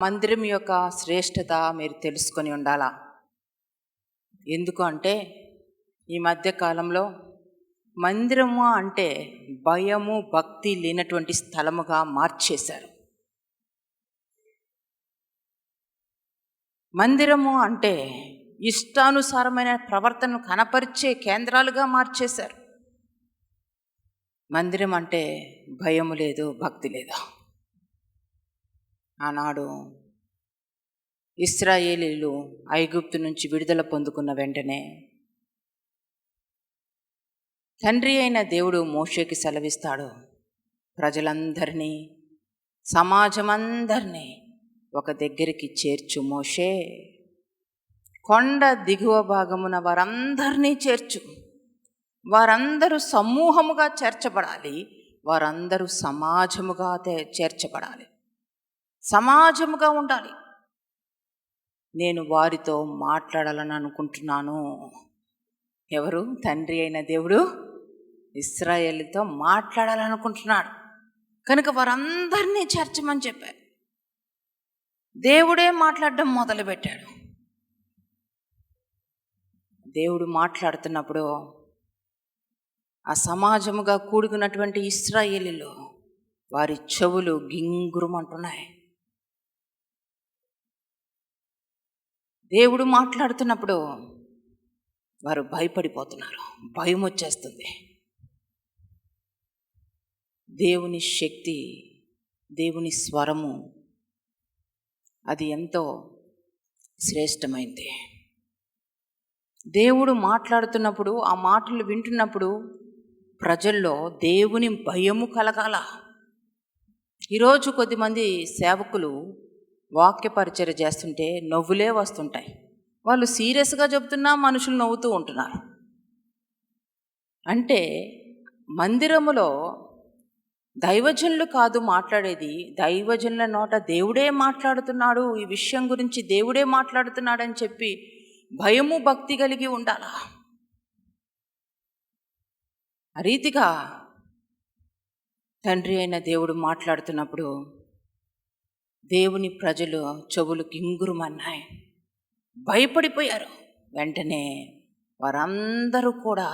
మందిరం యొక్క శ్రేష్టత మీరు తెలుసుకొని ఉండాలా. ఎందుకు అంటే ఈ మధ్యకాలంలో మందిరము అంటే భయము భక్తి లేనటువంటి స్థలముగా మార్చేశారు. మందిరము అంటే ఇష్టానుసారమైన ప్రవర్తనను కనపరిచే కేంద్రాలుగా మార్చేశారు. మందిరం అంటే భయము లేదు, భక్తి లేదు. ఆనాడు ఇశ్రాయేలీలు ఐగుప్తు నుంచి విడుదల పొందుకున్న వెంటనే తండ్రి అయిన దేవుడు మోషేకి సెలవిస్తాడు, ప్రజలందరినీ సమాజమందరినీ ఒక దగ్గరికి చేర్చు మోషే, కొండ దిగువ భాగమున వారందరినీ చేర్చు. వారందరూ సమూహముగా చేర్చబడాలి, వారందరూ సమాజముగా చేర్చబడాలి, సమాజముగా ఉండాలి. నేను వారితో మాట్లాడాలని అనుకుంటున్నాను. ఎవరు? తండ్రి అయిన దేవుడు ఇశ్రాయేలుతో మాట్లాడాలనుకుంటున్నాడు కనుక వారందరినీ చేర్చమని చెప్పారు. దేవుడే మాట్లాడడం మొదలుపెట్టాడు. దేవుడు మాట్లాడుతున్నప్పుడు ఆ సమాజముగా కూడుకున్నటువంటి ఇశ్రాయేలీలో వారి చెవులు గింగురుమంటున్నాయి. దేవుడు మాట్లాడుతున్నప్పుడు వారు భయపడిపోతున్నారు, భయం వచ్చేస్తుంది. దేవుని శక్తి, దేవుని స్వరము అది ఎంతో శ్రేష్టమైంది. దేవుడు మాట్లాడుతున్నప్పుడు ఆ మాటలు వింటున్నప్పుడు ప్రజల్లో దేవుని భయము కలగాల. ఈరోజు కొద్దిమంది సేవకులు వాక్య పరిచర్య చేస్తుంటే నవ్వులే వస్తుంటాయి. వాళ్ళు సీరియస్గా చెబుతున్నా మనుషులు నవ్వుతూ ఉంటున్నారు. అంటే మందిరములో దైవజనులు కాదు మాట్లాడేది, దైవజనుల నోట దేవుడే మాట్లాడుతున్నాడు, ఈ విషయం గురించి దేవుడే మాట్లాడుతున్నాడని చెప్పి భయము భక్తి కలిగి ఉండాలా. ఆ రీతిగా తండ్రి అయిన దేవుడు మాట్లాడుతున్నప్పుడు దేవుని ప్రజలు చెవులు గింగురుమన్నాయి, భయపడిపోయారు. వెంటనే వారందరూ కూడా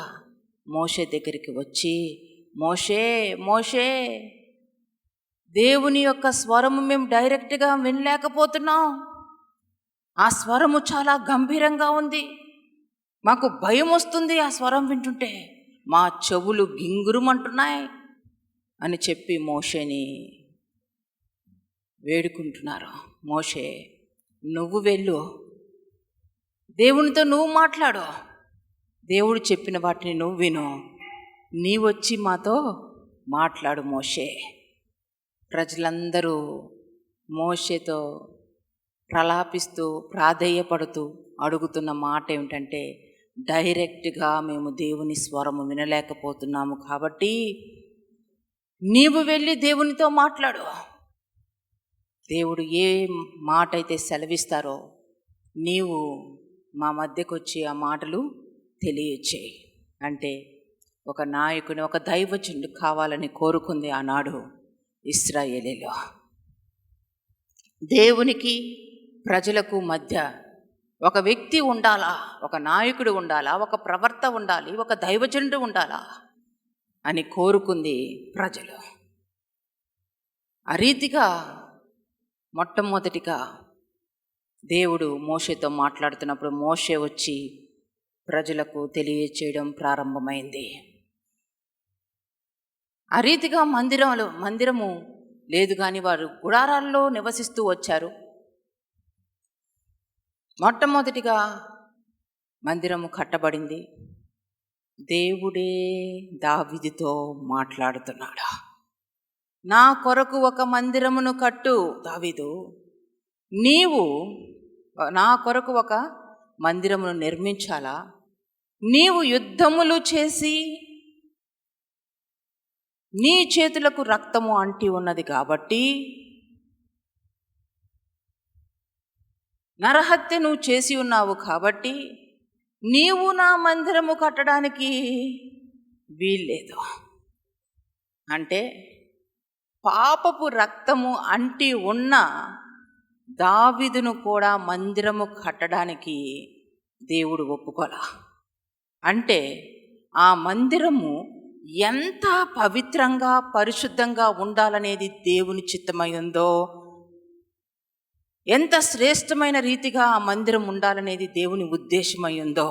మోషే దగ్గరికి వచ్చి, మోషే మోషే, దేవుని యొక్క స్వరము మేము డైరెక్ట్గా వినలేకపోతున్నాం. ఆ స్వరము చాలా గంభీరంగా ఉంది, మాకు భయం వస్తుంది ఆ స్వరం వింటుంటే, మా చెవులు గింగురుమంటున్నాయి అని చెప్పి మోషేని వేడుకుంటున్నారు. మోషే, నువ్వు వెళ్ళు, దేవునితో నువ్వు మాట్లాడు, దేవుడు చెప్పిన వాటిని నువ్వు విను, నీవొచ్చి మాతో మాట్లాడు మోషే. ప్రజలందరూ మోషేతో ప్రలాపిస్తూ ప్రాధేయపడుతూ అడుగుతున్న మాట ఏమిటంటే, డైరెక్ట్గా మేము దేవుని స్వరము వినలేకపోతున్నాము కాబట్టి నీవు వెళ్ళి దేవునితో మాట్లాడు. దేవుడు ఏ మాట అయితే సెలవిస్తారో నీవు మా మధ్యకు వచ్చి ఆ మాటలు తెలియచేయి అంటే, ఒక నాయకుని, ఒక దైవజనుడు కావాలని కోరుకుంది ఆనాడు ఇశ్రాయేలీలో. దేవునికి ప్రజలకు మధ్య ఒక వ్యక్తి ఉండాలా, ఒక నాయకుడు ఉండాలా, ఒక ప్రవర్త ఉండాలి, ఒక దైవజనుడు ఉండాలా అని కోరుకుంది ప్రజలు. ఆ రీతిగా మొట్టమొదటిగా దేవుడు మోషేతో మాట్లాడుతున్నప్పుడు మోషే వచ్చి ప్రజలకు తెలియచేయడం ప్రారంభమైంది. ఆ రీతిగా మందిరము లేదు కానీ వారు గుడారాల్లో నివసిస్తూ వచ్చారు. మొట్టమొదటిగా మందిరము కట్టబడింది. దేవుడే దావీదుతో మాట్లాడుతున్నాడు. నా కొరకు ఒక మందిరమును కట్టు దావీదు, నీవు నా కొరకు ఒక మందిరమును నిర్మించాలా, నీవు యుద్ధములు చేసి నీ చేతులకు రక్తము అంటి ఉన్నది కాబట్టి, నరహత్య నువ్వు చేసి ఉన్నావు కాబట్టి నీవు నా మందిరము కట్టడానికి వీల్లేదు. అంటే పాపపు రక్తము అంటి ఉన్న దావీదును కూడా మందిరము కట్టడానికి దేవుడు ఒప్పుకోలా. అంటే ఆ మందిరము ఎంత పవిత్రంగా పరిశుద్ధంగా ఉండాలనేది దేవుని చిత్తమై ఉందో, ఎంత శ్రేష్టమైన రీతిగా ఆ మందిరం ఉండాలనేది దేవుని ఉద్దేశమై ఉందో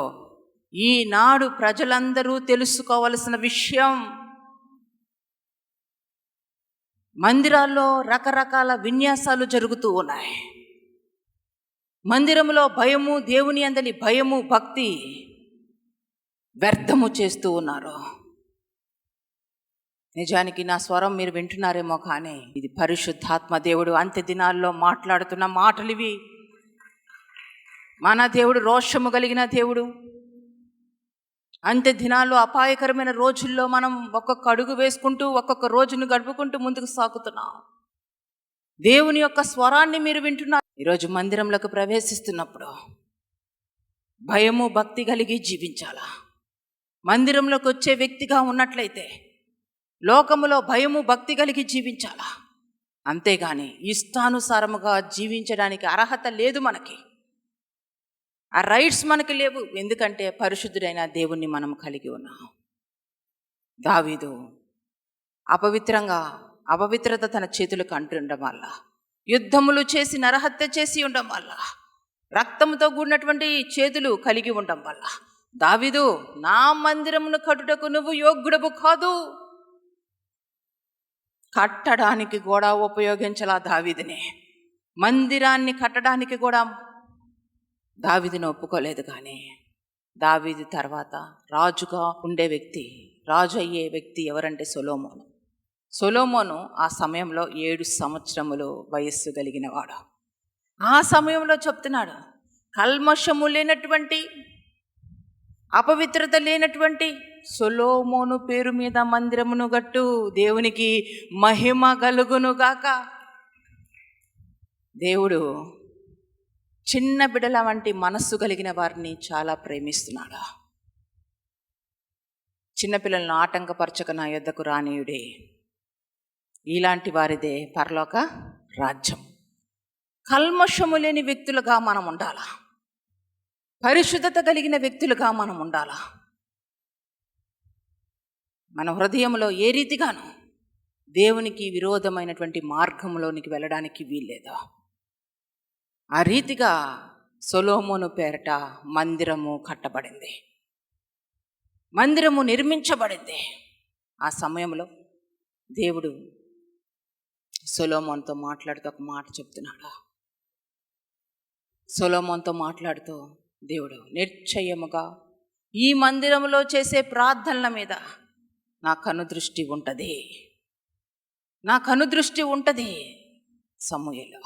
ఈనాడు ప్రజలందరూ తెలుసుకోవలసిన విషయం. మందిరాల్లో రకరకాల విన్యాసాలు జరుగుతూ ఉన్నాయి. మందిరంలో భయము, దేవుని అందలి భయము, భక్తి వ్యర్థము చేస్తూ ఉన్నారు. నిజానికి నా స్వరం మీరు వింటున్నారేమో, కానీ ఇది పరిశుద్ధాత్మ దేవుడు అంత్య దినాల్లో మాట్లాడుతున్న మాటలు ఇవి. మన దేవుడు రోషము కలిగిన దేవుడు. అంత్య దినాల్లో అపాయకరమైన రోజుల్లో మనం ఒక్కొక్క అడుగు వేసుకుంటూ ఒక్కొక్క రోజును గడుపుకుంటూ ముందుకు సాగుతున్నాం. దేవుని యొక్క స్వరాన్ని మీరు వింటున్నారు. ఈరోజు మందిరంలోకి ప్రవేశిస్తున్నప్పుడు భయము, భక్తి కలిగి జీవించాలా. మందిరంలోకి వచ్చే వ్యక్తిగా ఉన్నట్లయితే లోకములో భయము, భక్తి కలిగి జీవించాలా. అంతేగాని ఇష్టానుసారముగా జీవించడానికి అర్హత లేదు మనకి. ఆ రైట్స్ మనకి లేవు. ఎందుకంటే పరిశుద్ధుడైన దేవుణ్ణి మనం కలిగి ఉన్నాం. దావీదు అపవిత్రత తన చేతులకు అంటుండడం వల్ల, యుద్ధములు చేసి నరహత్య చేసి ఉండడం వల్ల, రక్తంతో కూడినటువంటి చేతులు కలిగి ఉండడం వల్ల దావీదు, నా మందిరమును కట్టుటకు నువ్వు యోగ్యుడవు కాదు. కట్టడానికి కూడా ఉపయోగించలా దావీదుని. మందిరాన్ని కట్టడానికి కూడా దావీదుని ఒప్పుకోలేదు. కానీ దావీదు తర్వాత రాజుగా ఉండే వ్యక్తి, రాజు అయ్యే వ్యక్తి ఎవరంటే సొలొమోను. సొలొమోను ఆ సమయంలో 7 సంవత్సరములు వయస్సు కలిగిన వాడు. ఆ సమయంలో చెప్తున్నాడు, కల్మషము లేనటువంటి, అపవిత్రత లేనటువంటి సొలొమోను పేరు మీద మందిరమును గట్టు, దేవునికి మహిమ కలుగునుగాక. దేవుడు చిన్న బిడ్డల వంటి మనస్సు కలిగిన వారిని చాలా ప్రేమిస్తున్నాడు. చిన్నపిల్లలను ఆటంకపరచక నా యొద్దకు రానీయుడే, ఇలాంటి వారిదే పరలోక రాజ్యం. కల్మషము లేని వ్యక్తులుగా మనం ఉండాలా. పరిశుద్ధత కలిగిన వ్యక్తులుగా మనం ఉండాలా. మన హృదయంలో ఏ రీతిగానూ దేవునికి విరోధమైనటువంటి మార్గంలోనికి వెళ్ళడానికి వీల్లేదా. ఆ రీతిగా సొలొమోను పేరట మందిరము కట్టబడింది, మందిరము నిర్మించబడింది. ఆ సమయంలో దేవుడు సొలొమోనుతో మాట్లాడుతూ ఒక మాట చెప్తున్నాడు. సొలొమోనుతో మాట్లాడుతూ దేవుడు, నిశ్చయముగా ఈ మందిరంలో చేసే ప్రార్థనల మీద నా కనుదృష్టి ఉంటుంది, నా కనుదృష్టి ఉంటుంది. సమూయేలు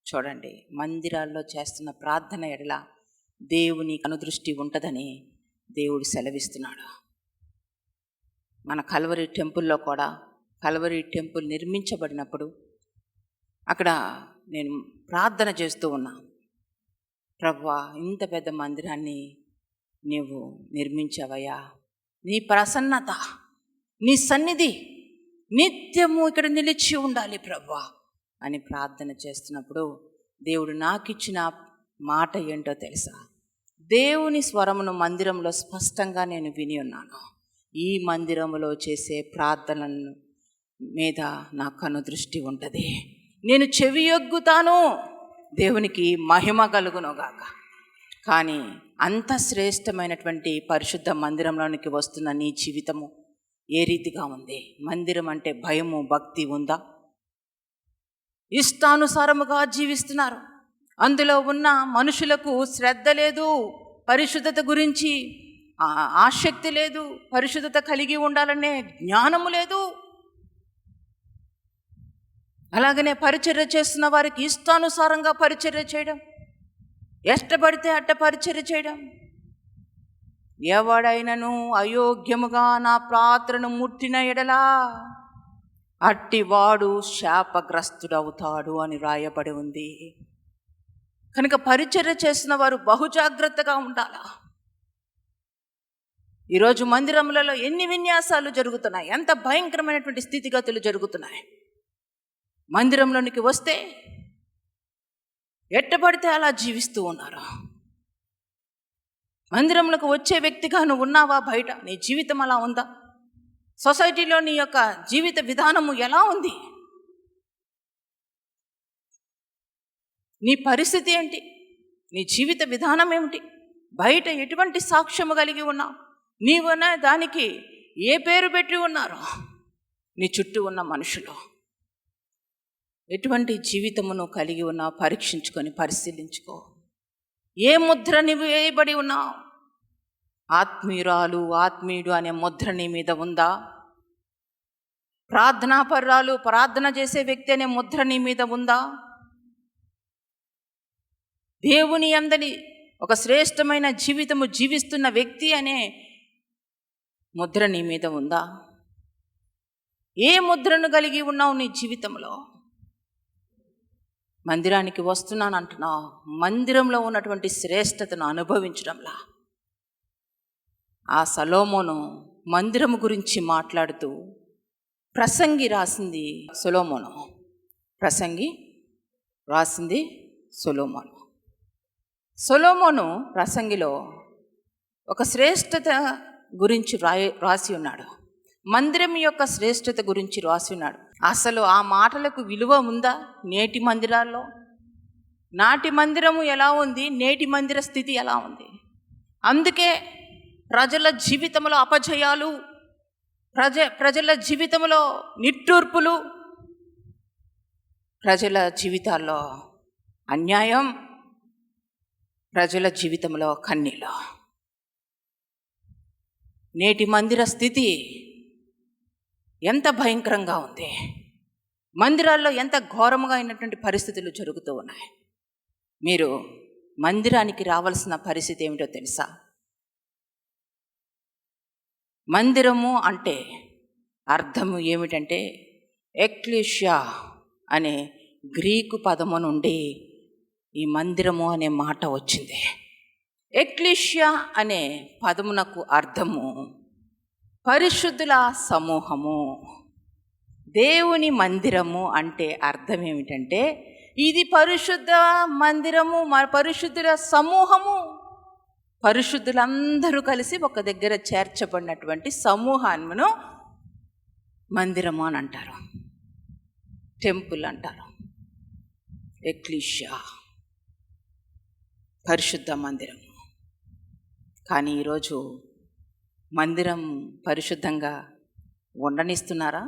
చూడండి, మందిరాల్లో చేస్తున్న ప్రార్థన ఎడల దేవుని కనుదృష్టి ఉంటుందని దేవుడు సెలవిస్తున్నాడు. మన కల్వరి టెంపుల్లో కూడా, కల్వరి టెంపుల్ నిర్మించబడినప్పుడు అక్కడ నేను ప్రార్థన చేస్తూ ఉన్నా, ప్రభువా, ఇంత పెద్ద మందిరాన్ని నీవు నిర్మించావయ్యా, నీ ప్రసన్నత, నీ సన్నిధి నిత్యము ఇక్కడ నిలిచి ఉండాలి ప్రభువా అని ప్రార్థన చేస్తున్నప్పుడు దేవుడు నాకు ఇచ్చిన మాట ఏంటో తెలుసా? దేవుని స్వరమును మందిరంలో స్పష్టంగా నేను విని ఉన్నాను. ఈ మందిరంలో చేసే ప్రార్థనలను మీద నా కనుదృష్టి ఉంటుంది, నేను చెవియొగ్గుతాను, దేవునికి మహిమ కలుగునుగాక. కానీ అంత శ్రేష్టమైనటువంటి పరిశుద్ధ మందిరంలోనికి వస్తున్న నీ జీవితము ఏ రీతిగా ఉంది? మందిరం అంటే భయము, భక్తి ఉందా? ఇష్టానుసారముగా జీవిస్తున్నారు. అందులో ఉన్న మనుషులకు శ్రద్ధ లేదు, పరిశుద్ధత గురించి ఆసక్తి లేదు, పరిశుద్ధత కలిగి ఉండాలనే జ్ఞానము లేదు. అలాగనే పరిచర్య చేస్తున్న వారికి ఇష్టానుసారంగా పరిచర్య చేయడం, ఎష్టపడితే అట్ట పరిచర్య చేయడం. ఎవడైనను అయోగ్యముగా నా పాత్రను ముట్టిన ఎడలా అట్టివాడు శాపగ్రస్తుడవుతాడు అని రాయబడి ఉంది. కనుక పరిచర్య చేస్తున్న వారు బహుజాగ్రత్తగా ఉండాలా. ఈరోజు మందిరములలో ఎన్ని విన్యాసాలు జరుగుతున్నాయి, ఎంత భయంకరమైనటువంటి స్థితిగతులు జరుగుతున్నాయి. మందిరంలోనికి వస్తే ఎట్టబడితే అలా జీవిస్తూ ఉన్నారు. మందిరంలోకి వచ్చే వ్యక్తిగా నువ్వు ఉన్నావా? బయట నీ జీవితం అలా ఉందా? సొసైటీలో నీ యొక్క జీవిత విధానము ఎలా ఉంది? నీ పరిస్థితి ఏంటి? నీ జీవిత విధానం ఏమిటి? బయట ఎటువంటి సాక్ష్యము కలిగి ఉన్నావు? నీవున్న దానికి ఏ పేరు పెట్టి ఉన్నారు? నీ చుట్టూ ఉన్న మనుషులు ఎటువంటి జీవితమును కలిగి ఉన్నావు? పరీక్షించుకొని పరిశీలించుకో. ఏ ముద్ర నీవు వేయబడి ఉన్నావు? ఆత్మీయురాలు, ఆత్మీయుడు అనే ముద్ర నీ మీద ఉందా? ప్రార్థనాపరురాలు, ప్రార్థన చేసే వ్యక్తి అనే ముద్ర నీ మీద ఉందా? దేవుని యందలి ఒక శ్రేష్టమైన జీవితము జీవిస్తున్న వ్యక్తి అనే ముద్ర నీ మీద ఉందా? ఏ ముద్రను కలిగి ఉన్నావు నీ జీవితంలో? మందిరానికి వస్తున్నాను అంటున్నావు, మందిరంలో ఉన్నటువంటి శ్రేష్టతను అనుభవించడంలా. ఆ సొలొమోను మందిరము గురించి మాట్లాడుతూ, ప్రసంగి రాసింది సొలొమోను, ప్రసంగి రాసింది సొలొమోను. సొలొమోను ప్రసంగిలో ఒక శ్రేష్టత గురించి రాసి ఉన్నాడు. మందిరం యొక్క శ్రేష్టత గురించి రాసి ఉన్నాడు. అసలు ఆ మాటలకు విలువ ఉందా నేటి మందిరాల్లో? నాటి మందిరము ఎలా ఉంది, నేటి మందిర స్థితి ఎలా ఉంది? అందుకే ప్రజల జీవితంలో అపజయాలు, ప్రజల జీవితంలో నిట్టూర్పులు, ప్రజల జీవితాల్లో అన్యాయం, ప్రజల జీవితంలో కన్నీళ్ళు. నేటి మందిర స్థితి ఎంత భయంకరంగా ఉంది. మందిరాల్లో ఎంత ఘోరముగా అయినటువంటి పరిస్థితులు జరుగుతూ ఉన్నాయి. మీరు మందిరానికి రావాల్సిన పరిస్థితి ఏమిటో తెలుసా? మందిరము అంటే అర్థము ఏమిటంటే, ఎక్లీషియా అనే గ్రీకు పదము నుండి ఈ మందిరము అనే మాట వచ్చింది. ఎక్లీషియా అనే పదమునకు అర్థము పరిశుద్ధుల సమూహము. దేవుని మందిరము అంటే అర్థం ఏమిటంటే, ఇది పరిశుద్ధ మందిరము, పరిశుద్ధుల సమూహము. పరిశుద్ధులందరూ కలిసి ఒక దగ్గర చేర్చబడినటువంటి సమూహాన్ని మందిరము అని అంటారు, టెంపుల్ అంటారు. ఎక్లీషియా పరిశుద్ధ మందిరం. కానీ ఈరోజు మందిరం పరిశుద్ధంగా ఉండనిస్తున్నారా?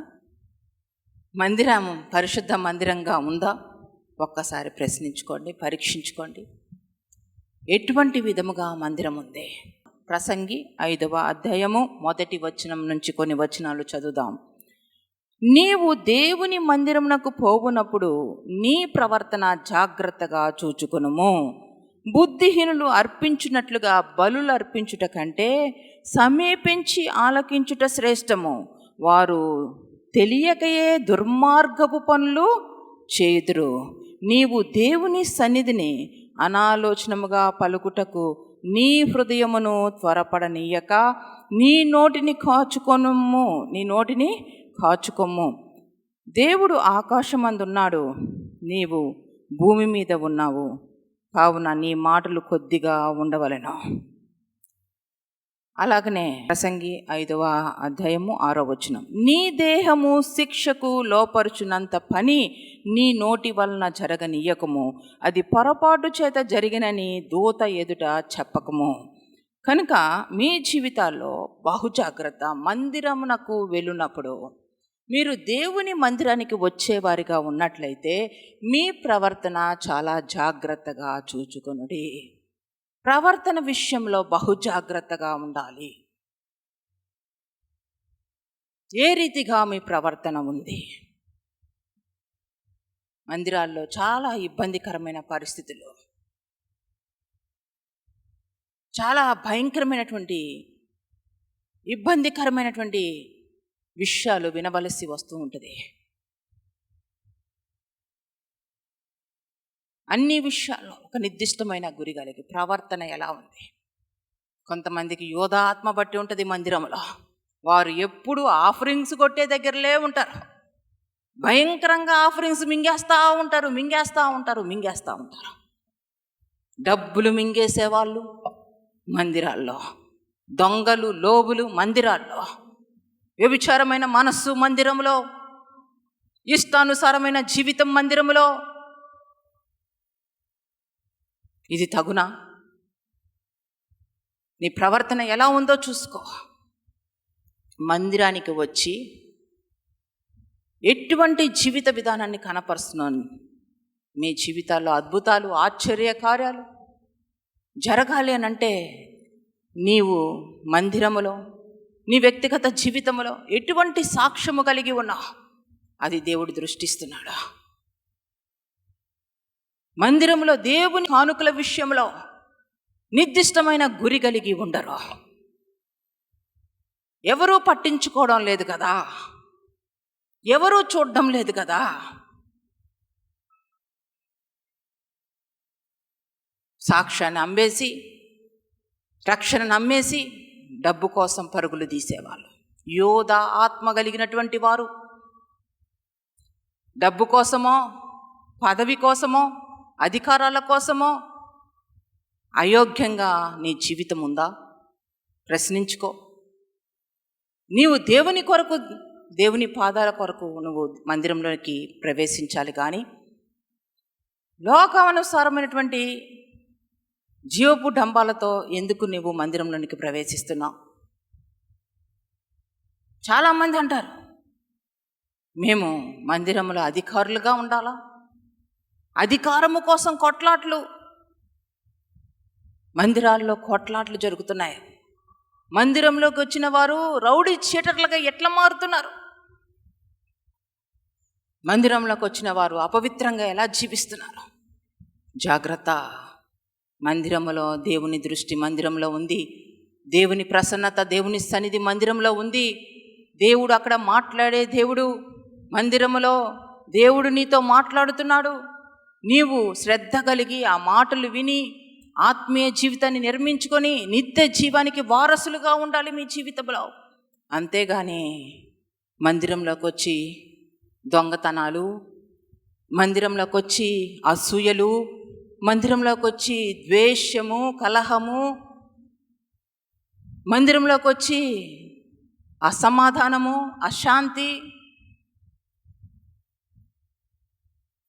మందిరం పరిశుద్ధ మందిరంగా ఉందా? ఒక్కసారి ప్రశ్నించుకోండి, పరీక్షించుకోండి. ఎటువంటి విధముగా మందిరం ఉంది? ప్రసంగి 5వ అధ్యాయము 1వ వచనం నుంచి కొన్ని వచనాలు చదువుదాం. నీవు దేవుని మందిరమునకు పోవునప్పుడు నీ ప్రవర్తన జాగ్రత్తగా చూచుకొనుము. బుద్ధిహీనులు అర్పించున్నట్లుగా బలులు అర్పించుట కంటే సమీపించి ఆలకించుట శ్రేష్టము. వారు తెలియకయే దుర్మార్గపు పనులు చేయుదురు. నీవు దేవుని సన్నిధిని అనాలోచనముగా పలుకుటకు నీ హృదయమును త్వరపడనీయక నీ నోటిని కాచుకొమ్ము. దేవుడు ఆకాశమందున్నాడు, నీవు భూమి మీద ఉన్నావు, కావున నీ మాటలు కొద్దిగా ఉండవలెను. అలాగనే ప్రసంగి 5వ అధ్యాయము 6వ వచనం. నీ దేహము శిక్షకు లోపరుచునంత పని నీ నోటి వలన జరగనీయకము. అది పొరపాటు చేత జరిగినని దూత ఎదుట చెప్పకము. కనుక మీ జీవితాల్లో బహుజాగ్రత్త. మందిరమునకు వెళ్ళినప్పుడు మీరు దేవుని మందిరానికి వచ్చేవారిగా ఉన్నట్లయితే మీ ప్రవర్తన చాలా జాగ్రత్తగా చూచుకొనుడి. ప్రవర్తన విషయంలో బహుజాగ్రత్తగా ఉండాలి. ఏ రీతిగా మీ ప్రవర్తన ఉంది? మందిరాల్లో చాలా ఇబ్బందికరమైన పరిస్థితులు, చాలా భయంకరమైనటువంటి ఇబ్బందికరమైనటువంటి విషయాలు వినవలసి వస్తూ ఉంటుంది. అన్ని విషయాల్లో ఒక నిర్దిష్టమైన గురి కలిగి ప్రవర్తన ఎలా ఉంది? కొంతమందికి యోధాత్మ బట్టి ఉంటుంది మందిరంలో. వారు ఎప్పుడు ఆఫరింగ్స్ కొట్టే దగ్గరలే ఉంటారు. భయంకరంగా ఆఫరింగ్స్ మింగేస్తూ ఉంటారు. డబ్బులు మింగేసేవాళ్ళు మందిరాల్లో, దొంగలు లోబులు మందిరాల్లో, వ్యభిచారమైన మనస్సు మందిరంలో, ఇష్టానుసారమైన జీవితం మందిరంలో. ఇది తగునా? నీ ప్రవర్తన ఎలా ఉందో చూసుకో. మందిరానికి వచ్చి ఎటువంటి జీవిత విధానాన్ని కనపరుస్తున్నాను? మీ జీవితాల్లో అద్భుతాలు, ఆశ్చర్య కార్యాలు జరగాలి అని అంటే నీవు మందిరములో, నీ వ్యక్తిగత జీవితంలో ఎటువంటి సాక్ష్యము కలిగి ఉన్నావు? అది దేవుడు దృష్టిస్తున్నాడు. మందిరంలో దేవుని కానుకల విషయంలో నిర్దిష్టమైన గురి కలిగి ఉండరు. ఎవరూ పట్టించుకోవడం లేదు కదా, ఎవరూ చూడడం లేదు కదా. సాక్ష్యాన్ని అమ్మేసి, రక్షణను అమ్మేసి డబ్బు కోసం పరుగులు తీసేవాళ్ళు. యోధ ఆత్మ కలిగినటువంటి వారు డబ్బు కోసమో, పదవి కోసమో, అధికారాల కోసమో అయోగ్యంగా నీ జీవితం ఉందా? ప్రశ్నించుకో. నీవు దేవుని కొరకు, దేవుని పాదాల కొరకు నువ్వు మందిరంలోకి ప్రవేశించాలి. కానీ లోకానుసారమైనటువంటి జీవపు డంబాలతో ఎందుకు నువ్వు మందిరంలోనికి ప్రవేశిస్తున్నావు? చాలామంది అంటారు, మేము మందిరంలో అధికారులుగా ఉండాలా? అధికారము కోసం కొట్లాట్లు, మందిరాల్లో కొట్లాట్లు జరుగుతున్నాయి. మందిరంలోకి వచ్చిన వారు రౌడీ చీటర్లుగా ఎట్లా మారుతున్నారు? మందిరంలోకి వచ్చిన వారు అపవిత్రంగా ఎలా జీవిస్తున్నారు? జాగ్రత్త. మందిరంలో దేవుని దృష్టి మందిరంలో ఉంది. దేవుని ప్రసన్నత, దేవుని సన్నిధి మందిరంలో ఉంది. దేవుడు అక్కడ మాట్లాడే దేవుడు. మందిరములో దేవుడు నీతో మాట్లాడుతున్నాడు. నీవు శ్రద్ధ కలిగి ఆ మాటలు విని ఆత్మీయ జీవితాన్ని నిర్మించుకొని నిత్య జీవానికి వారసులుగా ఉండాలి మీ జీవితంలో. అంతేగాని మందిరంలోకి వచ్చి దొంగతనాలు, మందిరంలోకి వచ్చి అసూయలు, మందిరంలోకి వచ్చి ద్వేషము, కలహము, మందిరంలోకి వచ్చి అసమాధానము, అశాంతి,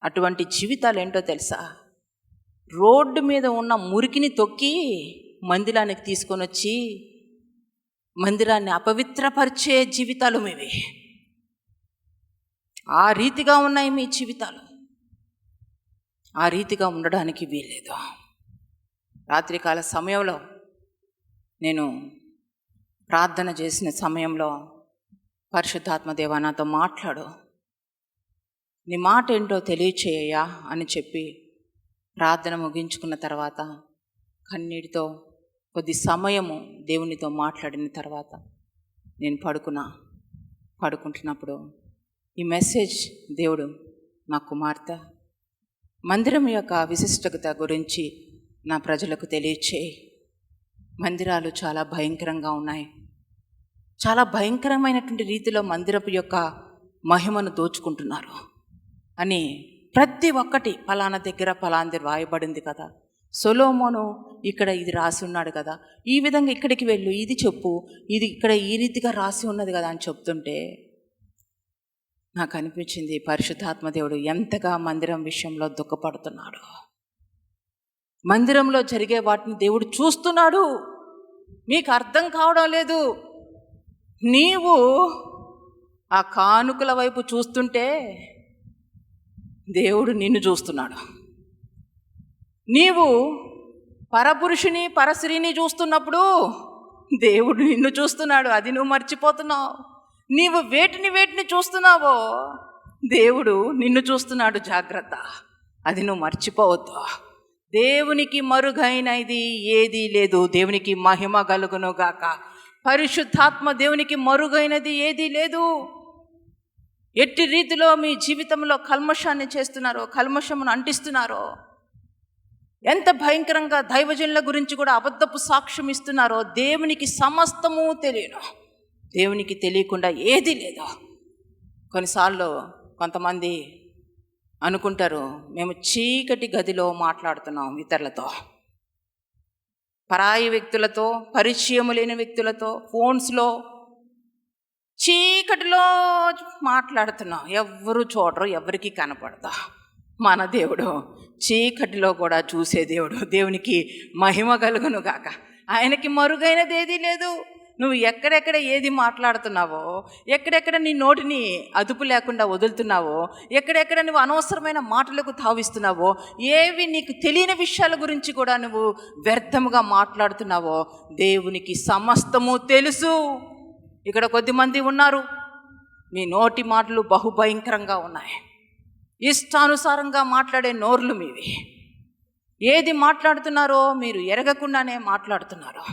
అటువంటి జీవితాలు ఏంటో తెలుసా? రోడ్డు మీద ఉన్న మురికిని తొక్కి మందిరానికి తీసుకొని వచ్చి మందిరాన్ని అపవిత్రపరిచే జీవితాలు మీవి. ఆ రీతిగా ఉన్నాయి మీ జీవితాలు. ఆ రీతిగా ఉండడానికి వీల్లేదు. రాత్రికాల సమయంలో నేను ప్రార్థన చేసిన సమయంలో పరిశుద్ధాత్మ దేవా నాతో మాట్లాడు, నీ మాట ఏంటో తెలియచేయ్యా అని చెప్పి ప్రార్థన ముగించుకున్న తర్వాత కన్నీటితో కొద్ది సమయము దేవునితో మాట్లాడిన తర్వాత నేను పడుకుంటున్నప్పుడు ఈ మెసేజ్ దేవుడు నా కుమార్తె మందిరం యొక్క విశిష్టత గురించి నా ప్రజలకు తెలియచేయి. మందిరాలు చాలా భయంకరంగా ఉన్నాయి. చాలా భయంకరమైనటువంటి రీతిలో మందిరపు యొక్క మహిమను దోచుకుంటున్నారు అని ప్రతి ఒక్కటి ఫలానా దగ్గర ఫలాంది రాయబడింది కదా, సొలొమోను ఇక్కడ ఇది రాసి ఉన్నాడు కదా, ఈ విధంగా ఇక్కడికి వెళ్ళు, ఇది చెప్పు, ఇది ఇక్కడ ఈ రీతిగా రాసి ఉన్నది కదా అని చెప్తుంటే నాకు అనిపించింది పరిశుద్ధాత్మదేవుడు ఎంతగా మందిరం విషయంలో దుఃఖపడుతున్నాడు. మందిరంలో జరిగే వాటిని దేవుడు చూస్తున్నాడు. మీకు అర్థం కావడం లేదు. నీవు ఆ కానుకల వైపు చూస్తుంటే దేవుడు నిన్ను చూస్తున్నాడు. నీవు పరపురుషుని పరస్త్రీని చూస్తున్నప్పుడు దేవుడు నిన్ను చూస్తున్నాడు. అది నువ్వు మర్చిపోతున్నావు. నీవు వేటిని చూస్తున్నావో దేవుడు నిన్ను చూస్తున్నాడు. జాగ్రత్త, అది నువ్వు మర్చిపోవద్దు. దేవునికి మరుగైనది ఏదీ లేదు. దేవునికి మహిమ కలుగును గాక. పరిశుద్ధాత్మ దేవునికి మరుగైనది ఏదీ లేదు. ఎట్టి రీతిలో మీ జీవితంలో కల్మషాన్ని చేస్తున్నారో, కల్మషమును అంటిస్తున్నారో, ఎంత భయంకరంగా దైవజనుల గురించి కూడా అబద్ధపు సాక్ష్యం ఇస్తున్నారో దేవునికి సమస్తము తెలియను. దేవునికి తెలియకుండా ఏదీ లేదు. కొన్నిసార్లు కొంతమంది అనుకుంటారు మేము చీకటి గదిలో మాట్లాడుతున్నాం ఇతరులతో. పరాయి వ్యక్తులతో, పరిచయము లేని వ్యక్తులతో, ఫోన్స్లో చీకటిలో మాట్లాడుతున్నాం. ఎవ్వరు చూడరు, ఎవరికి కనపడతా. మన దేవుడు చీకటిలో కూడా చూసే దేవుడు. దేవునికి మహిమ కలుగును గాక. ఆయనకి మరుగైనది ఏదీ లేదు. నువ్వు ఎక్కడెక్కడ ఏది మాట్లాడుతున్నావో, ఎక్కడెక్కడ నీ నోటిని అదుపు లేకుండా వదులుతున్నావో, ఎక్కడెక్కడ నువ్వు అనవసరమైన మాటలకు తావిస్తున్నావో, ఏవి నీకు తెలియని విషయాల గురించి కూడా నువ్వు వ్యర్థముగా మాట్లాడుతున్నావో, దేవునికి సమస్తము తెలుసు. ఇక్కడ కొద్దిమంది ఉన్నారు, మీ నోటి మాటలు బహుభయంకరంగా ఉన్నాయి. ఇష్టానుసారంగా మాట్లాడే నోర్లు మీవి. ఏది మాట్లాడుతున్నారో మీరు ఎరగకుండానే మాట్లాడుతున్నారు.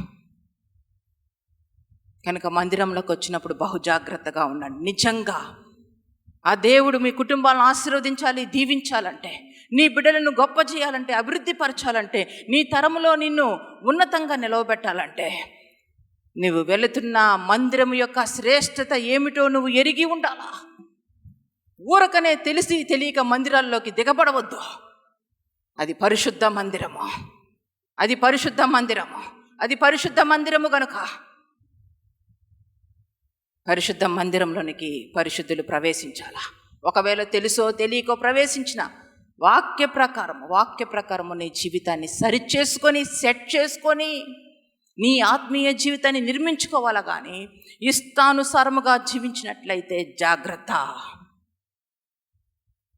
కనుక మందిరంలోకి వచ్చినప్పుడు బహు జాగ్రత్తగా ఉండండి. నిజంగా ఆ దేవుడు మీ కుటుంబాలను ఆశీర్వదించాలి, దీవించాలంటే, నీ బిడ్డలను గొప్ప చేయాలంటే, అభివృద్ధి పరచాలంటే, నీ తరములో నిన్ను ఉన్నతంగా నిలవబెట్టాలంటే, నువ్వు వెళుతున్న మందిరం యొక్క శ్రేష్టత ఏమిటో నువ్వు ఎరిగి ఉండాలా. ఊరకనే తెలిసి తెలియక మందిరాల్లోకి దిగబడవద్దు. అది పరిశుద్ధ మందిరము, అది పరిశుద్ధ మందిరము, అది పరిశుద్ధ మందిరము. కనుక పరిశుద్ధ మందిరంలోనికి పరిశుద్ధులు ప్రవేశించాలా. ఒకవేళ తెలుసో తెలియకో ప్రవేశించిన వాక్య ప్రకారము నీ జీవితాన్ని సరిచేసుకొని, సెట్ చేసుకొని నీ ఆత్మీయ జీవితాన్ని నిర్మించుకోవాలా. కానీ ఇష్టానుసారముగా జీవించినట్లయితే జాగ్రత్త.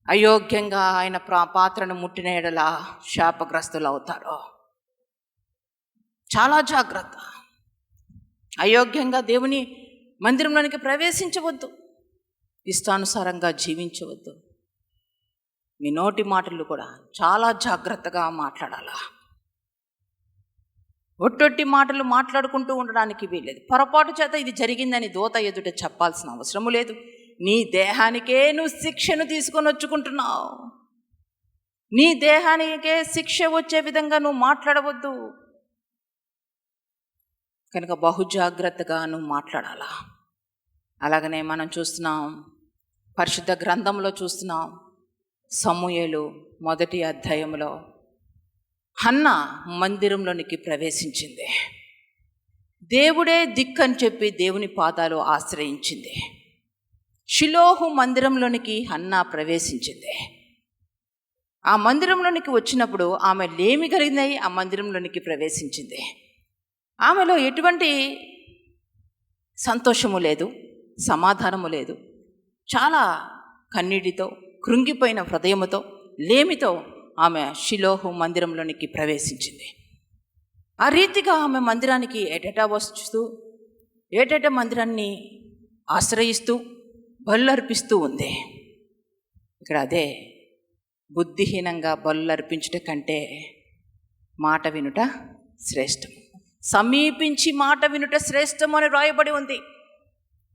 అయోగ్యంగా ఆయన పాత్రను ముట్టిన ఎడల శాపగ్రస్తులు అవుతారు. చాలా జాగ్రత్త. అయోగ్యంగా దేవుని మందిరంలోనికి ప్రవేశించవద్దు, ఇష్టానుసారంగా జీవించవద్దు. మీ నోటి మాటలు కూడా చాలా జాగ్రత్తగా మాట్లాడాలా. ఒట్టొట్టి మాటలు మాట్లాడుకుంటూ ఉండడానికి వీల్లేదు. పొరపాటు చేత ఇది జరిగిందని దూత ఎదుట చెప్పాల్సిన అవసరము లేదు. నీ దేహానికే నువ్వు శిక్షను తీసుకొని వచ్చుకుంటున్నావు. నీ దేహానికే శిక్ష వచ్చే విధంగా నువ్వు మాట్లాడవద్దు. కనుక బహుజాగ్రత్తగా నువ్వు మాట్లాడాలా. అలాగనే మనం చూస్తున్నాం, పరిశుద్ధ గ్రంథంలో చూస్తున్నాం, సమూయేలు 1వ అధ్యాయంలో హన్నా మందిరంలోనికి ప్రవేశించింది. దేవుడే దిక్కని చెప్పి దేవుని పాదాలు ఆశ్రయించింది. షిలోహు మందిరంలోనికి హన్నా ప్రవేశించింది. ఆ మందిరంలోనికి వచ్చినప్పుడు ఆమె లేమి కలిగినాయి. ఆ మందిరంలోనికి ప్రవేశించింది. ఆమెలో ఎటువంటి సంతోషము లేదు, సమాధానము లేదు. చాలా కన్నీటితో, కృంగిపోయిన హృదయముతో, లేమితో ఆమె షిలోహు మందిరంలోనికి ప్రవేశించింది. ఆ రీతిగా ఆమె మందిరానికి ఏటేటా వస్తూ, ఏటేటా మందిరాన్ని ఆశ్రయిస్తూ బలులర్పిస్తూ ఉంది. ఇక్కడ అదే బుద్ధిహీనంగా బలులర్పించుట కంటే మాట వినుట శ్రేష్టం, సమీపించి మాట వినుట శ్రేష్టం అని రాయబడి ఉంది.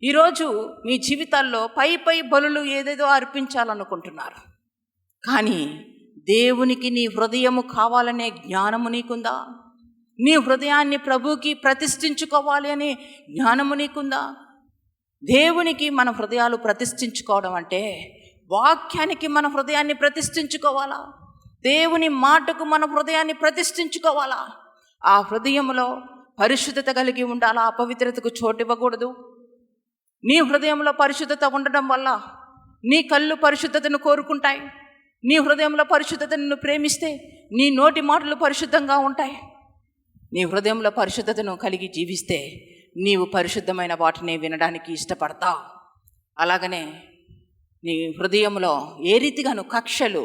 ఈరోజు మీ జీవితాల్లో పై బలులు ఏదేదో అర్పించాలనుకుంటున్నారు. కానీ దేవునికి నీ హృదయము కావాలనే జ్ఞానము నీకుందా? నీ హృదయాన్ని ప్రభువుకి ప్రతిష్ఠించుకోవాలి అనే జ్ఞానము నీకుందా? దేవునికి మన హృదయాలు ప్రతిష్ఠించుకోవడం అంటే వాక్యానికి మన హృదయాన్ని ప్రతిష్ఠించుకోవాలా. దేవుని మాటకు మన హృదయాన్ని ప్రతిష్ఠించుకోవాలా. ఆ హృదయంలో పరిశుద్ధత కలిగి ఉండాలా. అపవిత్రతకు చోటు ఇవ్వకూడదు. నీ హృదయంలో పరిశుద్ధత ఉండడం వల్ల నీ కళ్ళు పరిశుద్ధతను కోరుకుంటాయి. నీ హృదయంలో పరిశుద్ధతను ప్రేమిస్తే నీ నోటి మాటలు పరిశుద్ధంగా ఉంటాయి. నీ హృదయంలో పరిశుద్ధతను కలిగి జీవిస్తే నీవు పరిశుద్ధమైన వాటిని వినడానికి ఇష్టపడతావు. అలాగనే నీ హృదయంలో ఏ రీతిగాను కక్షలు,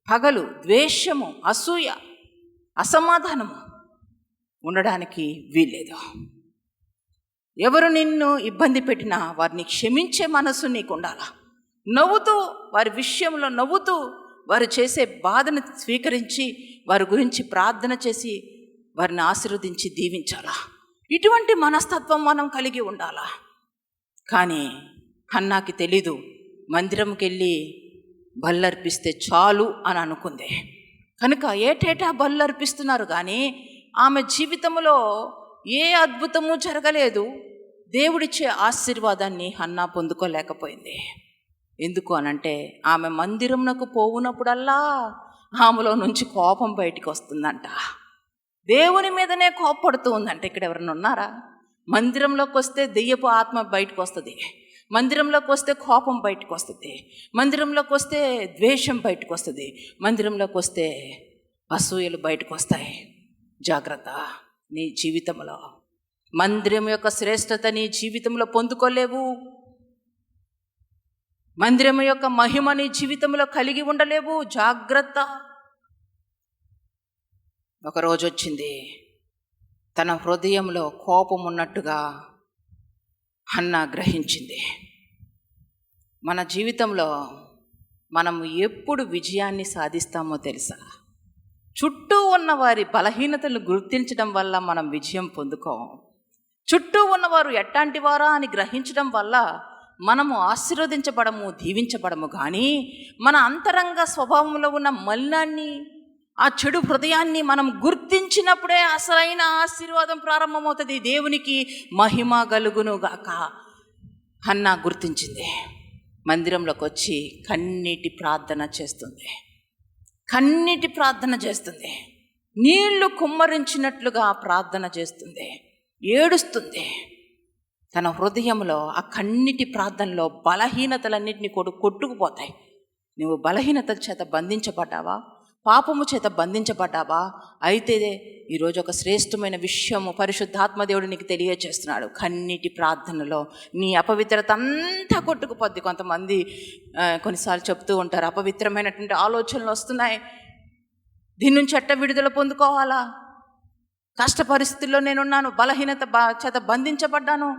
పగలు, ద్వేషము, అసూయ, అసమాధానము ఉండడానికి వీల్లేదు. ఎవరు నిన్ను ఇబ్బంది పెట్టినా వారిని క్షమించే మనసు నీకు ఉండాలా. నవ్వుతూ, వారి విషయంలో నవ్వుతూ, వారు చేసే బాధను స్వీకరించి వారి గురించి ప్రార్థన చేసి వారిని ఆశీర్వదించి దీవించాలా. ఇటువంటి మనస్తత్వం మనం కలిగి ఉండాలా. కానీ హన్నాకి తెలీదు, మందిరంకి వెళ్ళి బల్లర్పిస్తే చాలు అని అనుకుంది. కనుక ఏటేటా బల్లర్పిస్తున్నారు కానీ ఆమె జీవితంలో ఏ అద్భుతము జరగలేదు. దేవుడిచ్చే ఆశీర్వాదాన్ని హన్నా పొందుకోలేకపోయింది. ఎందుకు అనంటే ఆమె మందిరంకు పోవునప్పుడల్లా ఆమెలో నుంచి కోపం బయటికి వస్తుందంట. దేవుని మీదనే కోప్పడుతూ ఉందంటే ఇక్కడ ఎవరైనా ఉన్నారా? మందిరంలోకి వస్తే దెయ్యపు ఆత్మ బయటకు వస్తుంది, మందిరంలోకి వస్తే కోపం బయటకు వస్తుంది, మందిరంలోకి వస్తే ద్వేషం బయటకు వస్తుంది, మందిరంలోకి వస్తే అసూయలు బయటకు వస్తాయి. జాగ్రత్త. నీ జీవితంలో మందిరం యొక్క శ్రేష్టత నీ జీవితంలో పొందుకోలేవు. మందిరం యొక్క మహిమ నీ జీవితంలో కలిగి ఉండలేవు. జాగ్రత్త. ఒకరోజు వచ్చింది, తన హృదయంలో కోపం ఉన్నట్టుగా హన్నా గ్రహించింది. మన జీవితంలో మనం ఎప్పుడు విజయాన్ని సాధిస్తామో తెలుసా? చుట్టూ ఉన్న వారి బలహీనతలు గుర్తించడం వల్ల మనం విజయం పొందుకోం. చుట్టూ ఉన్నవారు ఎట్టాంటి వారా అని గ్రహించడం వల్ల మనము ఆశీర్వదించబడము, దీవించబడము. కానీ మన అంతరంగ స్వభావంలో ఉన్న మలినాన్ని, ఆ చెడు హృదయాన్ని మనం గుర్తించినప్పుడే అసలైన ఆశీర్వాదం ప్రారంభమవుతుంది. దేవునికి మహిమ కలుగును గాక. హన్నా గుర్తించింది. మందిరంలోకి వచ్చి కన్నీటి ప్రార్థన చేస్తుంది. కన్నీటి ప్రార్థన చేస్తుంది. నీళ్లు కుమ్మరించినట్లుగా ప్రార్థన చేస్తుంది. ఏడుస్తుంది. తన హృదయంలో ఆ కన్నీటి ప్రార్థనలో బలహీనతలన్నింటినీ కొట్టుకుపోతాయి. నువ్వు బలహీనతల చేత బంధించబడ్డావా? పాపము చేత బంధించబడ్డావా? అయితే ఈరోజు ఒక శ్రేష్టమైన విషయము పరిశుద్ధాత్మ దేవుడు నీకు తెలియజేస్తున్నాడు. కన్నీటి ప్రార్థనలో నీ అపవిత్రత అంతా కొట్టుకుపోద్ది. కొంతమంది కొన్నిసార్లు చెప్తూ ఉంటారు, అపవిత్రమైనటువంటి ఆలోచనలు వస్తున్నాయి, దీని నుంచి ఎట్ట విడుదల పొందుకోవాలా? కష్ట పరిస్థితుల్లో నేనున్నాను, బలహీనత చేత బంధించబడ్డాను,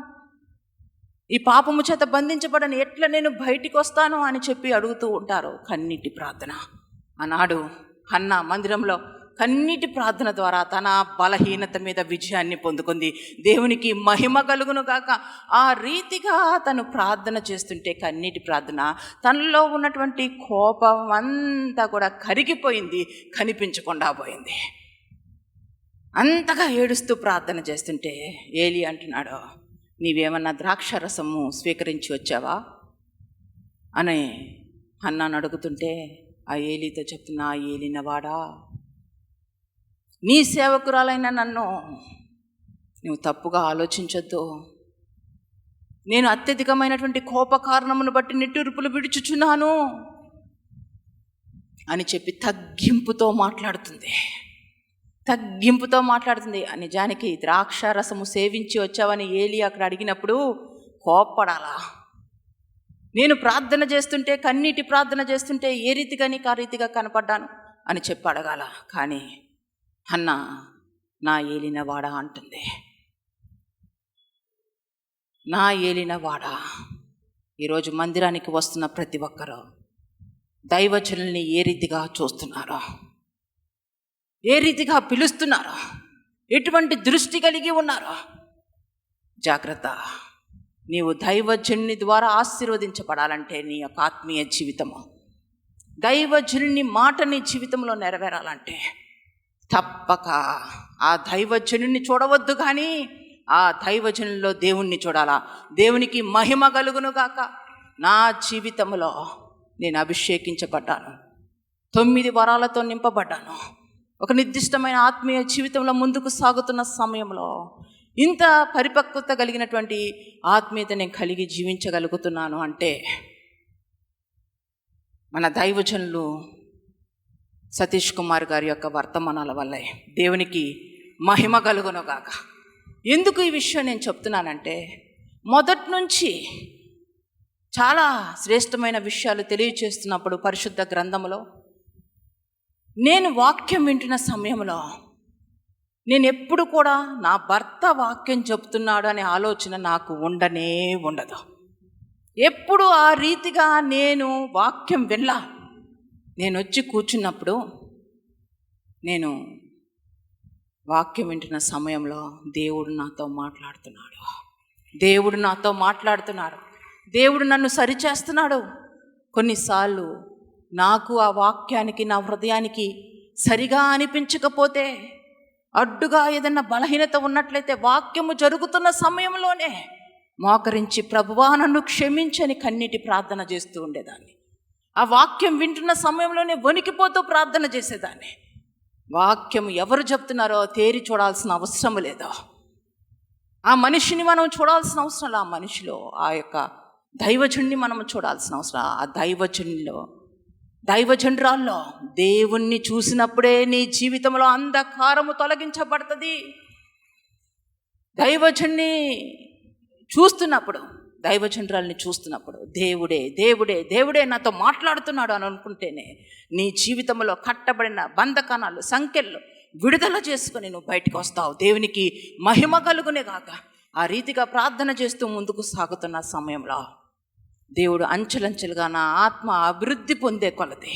ఈ పాపము చేత బంధించబడని ఎట్లా నేను బయటికి వస్తాను అని చెప్పి అడుగుతూ ఉంటారు. కన్నీటి ప్రార్థన. ఆనాడు హన్నా మందిరంలో కన్నీటి ప్రార్థన ద్వారా తన బలహీనత మీద విజయాన్ని పొందుకుంది. దేవునికి మహిమ కలుగును గాక. ఆ రీతిగా తను ప్రార్థన చేస్తుంటే కన్నీటి ప్రార్థన, తనలో ఉన్నటువంటి కోపం అంతా కూడా కరిగిపోయింది, కనిపించకుండా పోయింది. అంతగా ఏడుస్తూ ప్రార్థన చేస్తుంటే ఏలి అంటున్నాడు, నీవేమన్నా ద్రాక్ష రసము స్వీకరించి వచ్చావా అని హన్నాను అడుగుతుంటే ఆ ఏలీతో చెప్తున్నా, ఏలినవాడా, నీ సేవకురాలైన నన్ను నువ్వు తప్పుగా ఆలోచించొద్దు. నేను అత్యధికమైనటువంటి కోప కారణమును బట్టి నిట్టూర్పులు విడుచుచున్నాను అని చెప్పి తగ్గింపుతో మాట్లాడుతుంది. నిజానికి ద్రాక్ష రసము సేవించి వచ్చావని ఏలి అక్కడ అడిగినప్పుడు కోప్పడాలా? నేను ప్రార్థన చేస్తుంటే, కన్నీటి ప్రార్థన చేస్తుంటే ఏ రీతిగా నీకు ఆ రీతిగా కనపడ్డాను అని చెప్పి అడగాల. కానీ హన్నా నా ఏలినవాడా అంటుంది. నా ఏలినవాడా. ఈరోజు మందిరానికి వస్తున్న ప్రతి ఒక్కరూ దైవజనుల్ని ఏ రీతిగా చూస్తున్నారో, ఏ రీతిగా పిలుస్తున్నారో, ఎటువంటి దృష్టి కలిగి ఉన్నారో జాగ్రత్త. నీవు దైవజనుని ద్వారా ఆశీర్వదించబడాలంటే నీ యొక్క ఆత్మీయ జీవితము, దైవజనుని మాట నీ జీవితంలో నెరవేరాలంటే తప్పక ఆ దైవజనుని చూడవద్దు, కానీ ఆ దైవజనుల్లో దేవుణ్ణి చూడాలా. దేవునికి మహిమ కలుగును గాక. నా జీవితంలో నేను అభిషేకించబడ్డాను, 9 వరాలతో నింపబడ్డాను. ఒక నిర్దిష్టమైన ఆత్మీయ జీవితంలో ముందుకు సాగుతున్న సమయంలో ఇంత పరిపక్వత కలిగినటువంటి ఆత్మీయత నేను కలిగి జీవించగలుగుతున్నాను అంటే మన దైవజనులు సతీష్ కుమార్ గారి యొక్క వర్తమానాల వల్లే. దేవునికి మహిమ కలుగును గాక. ఎందుకు ఈ విషయం నేను చెప్తున్నానంటే, మొదటి నుంచి చాలా శ్రేష్టమైన విషయాలు తెలియచేస్తున్నప్పుడు పరిశుద్ధ గ్రంథములో నేను వాక్యం వింటున్న సమయంలో నేను ఎప్పుడు కూడా నా భర్త వాక్యం చెప్తున్నాడు అనే ఆలోచన నాకు ఉండదు. ఎప్పుడు ఆ రీతిగా నేను వాక్యం నేను వచ్చి కూర్చున్నప్పుడు, నేను వాక్యం వింటున్న సమయంలో దేవుడు నాతో మాట్లాడుతున్నాడు. దేవుడు నన్ను సరిచేస్తున్నాడు. కొన్నిసార్లు నాకు ఆ వాక్యానికి, నా హృదయానికి సరిగా అనిపించకపోతే, అడ్డుగా ఏదన్నా బలహీనత ఉన్నట్లయితే వాక్యము జరుగుతున్న సమయంలోనే మోకరించి ప్రభువా నన్ను క్షమించని కన్నీటి ప్రార్థన చేస్తూ ఉండేదాన్ని. ఆ వాక్యం వింటున్న సమయంలోనే వణికిపోతూ ప్రార్థన చేసేదాన్ని. వాక్యం ఎవరు చెప్తున్నారో తేరి చూడాల్సిన అవసరం లేదు. ఆ మనిషిని మనం చూడాల్సిన అవసరం లేదు. ఆ మనిషిలో ఆ యొక్క దైవజనుడిని మనం చూడాల్సిన అవసరం. ఆ దైవజనురాల్లో దేవుణ్ణి చూసినప్పుడే నీ జీవితంలో అంధకారము తొలగించబడుతుంది. దైవజనుడిని చూస్తున్నప్పుడు, దైవజనురాల్ని చూస్తున్నప్పుడు దేవుడే దేవుడే దేవుడే నాతో మాట్లాడుతున్నాడు అని అనుకుంటేనే నీ జీవితంలో కట్టబడిన బంధకానాలు, సంఖ్యలు విడుదల చేసుకొని నువ్వు బయటకు వస్తావు. దేవునికి మహిమ కలుగునే కాక ఆ రీతిగా ప్రార్థన చేస్తూ ముందుకు సాగుతున్న సమయంలో దేవుడు అంచెలంచెలుగా నా ఆత్మ అభివృద్ధి పొందే కొలది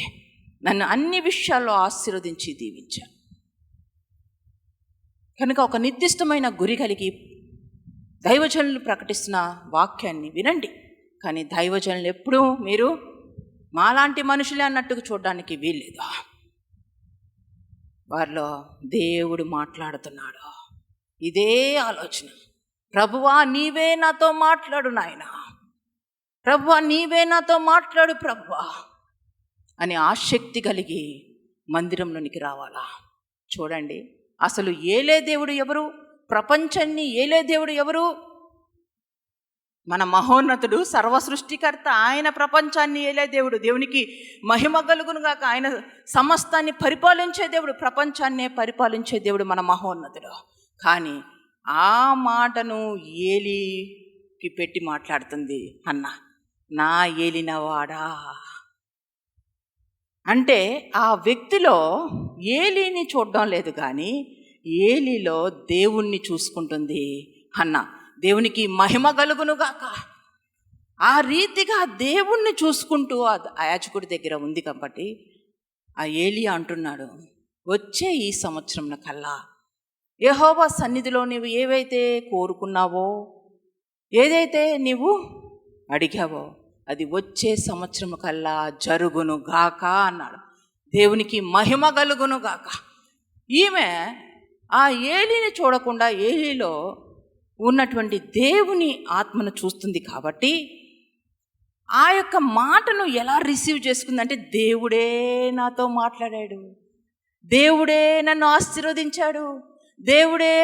నన్ను అన్ని విషయాల్లో ఆశీర్వదించి దీవించాను. కనుక ఒక నిర్దిష్టమైన గురి కలిగి దైవజనులు ప్రకటిస్తున్న వాక్యాన్ని వినండి. కానీ దైవజనులు ఎప్పుడూ మీరు మాలాంటి మనుషులే అన్నట్టుగా చూడడానికి వీల్లేదు. వారిలో దేవుడు మాట్లాడుతున్నాడు. ఇదే ఆలోచన, ప్రభువా నీవే నాతో మాట్లాడు నాయనా, ప్రభువా నీవే నాతో మాట్లాడు ప్రభువా అని ఆసక్తి కలిగి మందిరంలోనికి రావాలా. చూడండి, అసలు ఏలే దేవుడు ఎవరు? ప్రపంచాన్ని ఏలే దేవుడు ఎవరు? మన మహోన్నతుడు, సర్వ సృష్టికర్త. ఆయన ప్రపంచాన్ని ఏలే దేవుడు. దేవునికి మహిమ కలుగును గాక. ఆయన సమస్తాన్ని పరిపాలించే దేవుడు, ప్రపంచాన్నే పరిపాలించే దేవుడు మన మహోన్నతుడు. కానీ ఆ మాటను ఏలీకి పెట్టి మాట్లాడుతుంది అన్న, నా ఏలినవాడా. అంటే ఆ వ్యక్తిలో ఏలీని చూడడం లేదు, కానీ ఏలీలో దేవుణ్ణి చూసుకుంటుంది అన్న. దేవునికి మహిమ కలుగునుగాక. ఆ రీతిగా దేవుణ్ణి చూసుకుంటూ ఆ యాజకుడి దగ్గర ఉంది కాబట్టి ఆ ఏలీ అంటున్నాడు, వచ్చే ఈ సంవత్సరం కల్లా యెహోవా సన్నిధిలో నీవు ఏవైతే కోరుకున్నావో, ఏదైతే నీవు అడిగావో అది వచ్చే సంవత్సరం కల్లా జరుగును గాక అన్నాడు. దేవునికి మహిమ కలుగును గాక. ఈమె ఆ ఏలీని చూడకుండా ఏలీలో ఉన్నటువంటి దేవుని ఆత్మను చూస్తుంది కాబట్టి ఆ యొక్క మాటను ఎలా రిసీవ్ చేసుకుందంటే, దేవుడే నాతో మాట్లాడాడు, దేవుడే నన్ను ఆశీర్వదించాడు, దేవుడే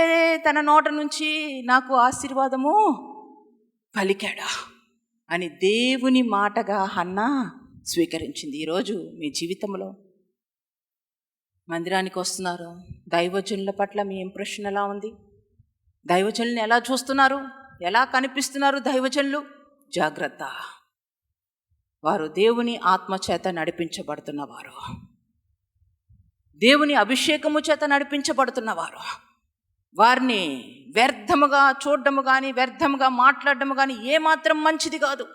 తన నోట నుంచి నాకు ఆశీర్వాదము పలికాడా అని దేవుని మాటగా హన్నా స్వీకరించింది. ఈరోజు మీ జీవితంలో మందిరానికి వస్తున్నారు, దైవజనుల పట్ల మీ ఇంప్రెషన్ ఎలా ఉంది? దైవజనుల్ని ఎలా చూస్తున్నారు? ఎలా కనిపిస్తున్నారు దైవజనులు? జాగ్రత్త, వారు దేవుని ఆత్మచేత నడిపించబడుతున్నవారు, దేవుని అభిషేకము చేత నడిపించబడుతున్నవారు. వారిని వ్యర్థముగా చూడడము కానీ, వ్యర్థముగా మాట్లాడడము కానీ ఏమాత్రం మంచిది కాదు.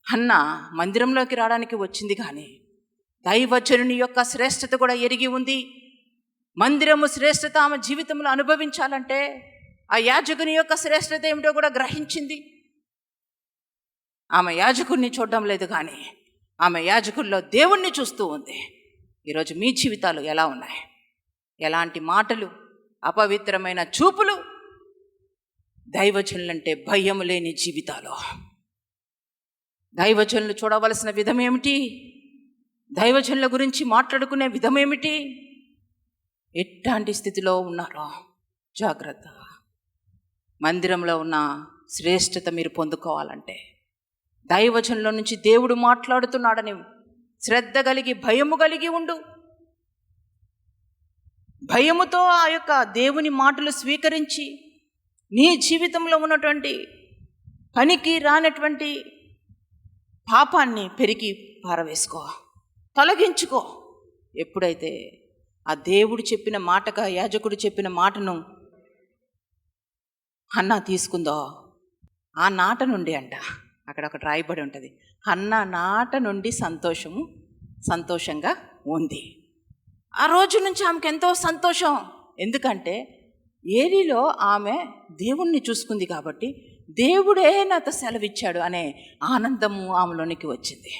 అన్న మందిరంలోకి రావడానికి వచ్చింది, కానీ దైవజనుని యొక్క శ్రేష్టత కూడా ఎరిగి ఉంది. మందిరము శ్రేష్టత ఆమె జీవితంలో అనుభవించాలంటే ఆ యాజకుని యొక్క శ్రేష్టత ఏమిటో కూడా గ్రహించింది. ఆమె యాజకుడిని చూడడం లేదు, కానీ ఆమె యాజకుల్లో దేవుణ్ణి చూస్తూ ఉంది. ఈరోజు మీ జీవితాలు ఎలా ఉన్నాయి? ఎలాంటి మాటలు, అపవిత్రమైన చూపులు? దైవజనులంటే భయం లేని జీవితాలు. దైవజనులు చూడవలసిన విధం ఏమిటి? దైవజనుల గురించి మాట్లాడుకునే విధం ఏమిటి? ఎట్లాంటి స్థితిలో ఉన్నారో జాగ్రత్త. మందిరంలో ఉన్న శ్రేష్టత మీరు పొందుకోవాలంటే దైవజనుల నుంచి దేవుడు మాట్లాడుతున్నాడని శ్రద్ధ కలిగి, భయము కలిగి ఉండు. భయముతో ఆ యొక్క దేవుని మాటలు స్వీకరించి నీ జీవితంలో ఉన్నటువంటి పనికి రానటువంటి పాపాన్ని పెరిగి పారవేసుకో, తొలగించుకో. ఎప్పుడైతే ఆ దేవుడు చెప్పిన మాటగా, యాజకుడు చెప్పిన మాటను హన్నా తీసుకుందో, ఆ నాట నుండి అక్కడ ఒకటి రాయబడి ఉంటుంది, హన్నా నాట నుండి సంతోషంగా ఉంది. ఆ రోజు నుంచి ఆమెకు ఎంతో సంతోషం. ఎందుకంటే ఏలీలో ఆమె దేవుణ్ణి చూసుకుంది కాబట్టి దేవుడే నాతో సెలవిచ్చాడు అనే ఆనందము ఆమెలోనికి వచ్చింది.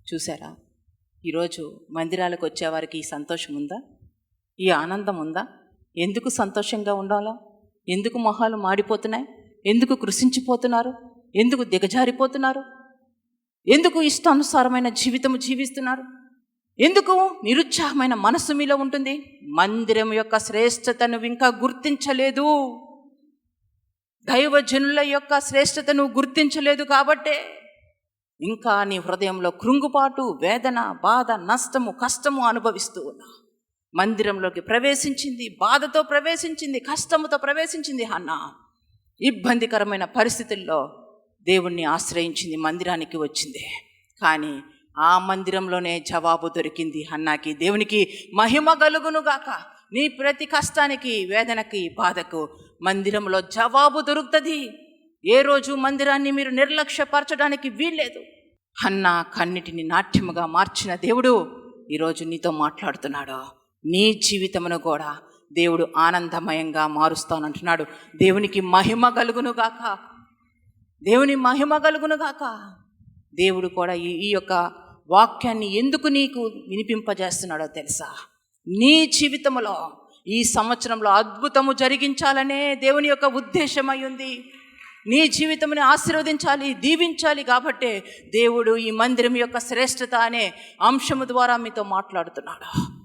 చూసారా, ఈరోజు మందిరాలకు వచ్చేవారికి ఈ సంతోషం ఉందా? ఈ ఆనందం ఉందా? ఎందుకు సంతోషంగా ఉండాలా? ఎందుకు మొహాలు మాడిపోతున్నాయి? ఎందుకు కృషించిపోతున్నారు? ఎందుకు దిగజారిపోతున్నారు? ఎందుకు ఇష్టానుసారమైన జీవితము జీవిస్తున్నారు? ఎందుకు నిరుత్సాహమైన మనస్సు మీలో ఉంటుంది? మందిరం యొక్క శ్రేష్టతను ఇంకా గుర్తించలేదు. దైవజనుల యొక్క శ్రేష్టతను గుర్తించలేదు కాబట్టే ఇంకా నీ హృదయంలో కృంగుపాటు, వేదన, బాధ, నష్టము, కష్టము అనుభవిస్తూ ఉన్నా. మందిరంలోకి ప్రవేశించింది, బాధతో ప్రవేశించింది, కష్టముతో ప్రవేశించింది హన్నా. ఇబ్బందికరమైన పరిస్థితుల్లో దేవుణ్ణి ఆశ్రయించింది, మందిరానికి వచ్చింది. కానీ ఆ మందిరంలోనే జవాబు దొరికింది హన్నాకి. దేవునికి మహిమ కలుగునుగాక. నీ ప్రతి కష్టానికి, వేదనకి, బాధకు మందిరంలో జవాబు దొరుకుతుంది. ఏ రోజు మందిరాన్ని మీరు నిర్లక్ష్యపరచడానికి వీల్లేదు. హన్నా కన్నిటిని నాట్యముగా మార్చిన దేవుడు ఈరోజు నీతో మాట్లాడుతున్నాడు. నీ జీవితమును కూడా దేవుడు ఆనందమయంగా మారుస్తానంటున్నాడు. దేవునికి మహిమ కలుగునుగాక. దేవుని మహిమ కలుగునుగాక. దేవుడు కూడా ఈ యొక్క వాక్యాన్ని ఎందుకు నీకు వినిపింపజేస్తున్నాడో తెలుసా? నీ జీవితంలో ఈ సంవత్సరంలో అద్భుతము జరిగించాలనే దేవుని యొక్క ఉద్దేశమై ఉంది. నీ జీవితంని ఆశీర్వదించాలి, దీవించాలి. కాబట్టే దేవుడు ఈ మందిరం యొక్క శ్రేష్టత అనే అంశము ద్వారా మీతో మాట్లాడుతున్నాడు.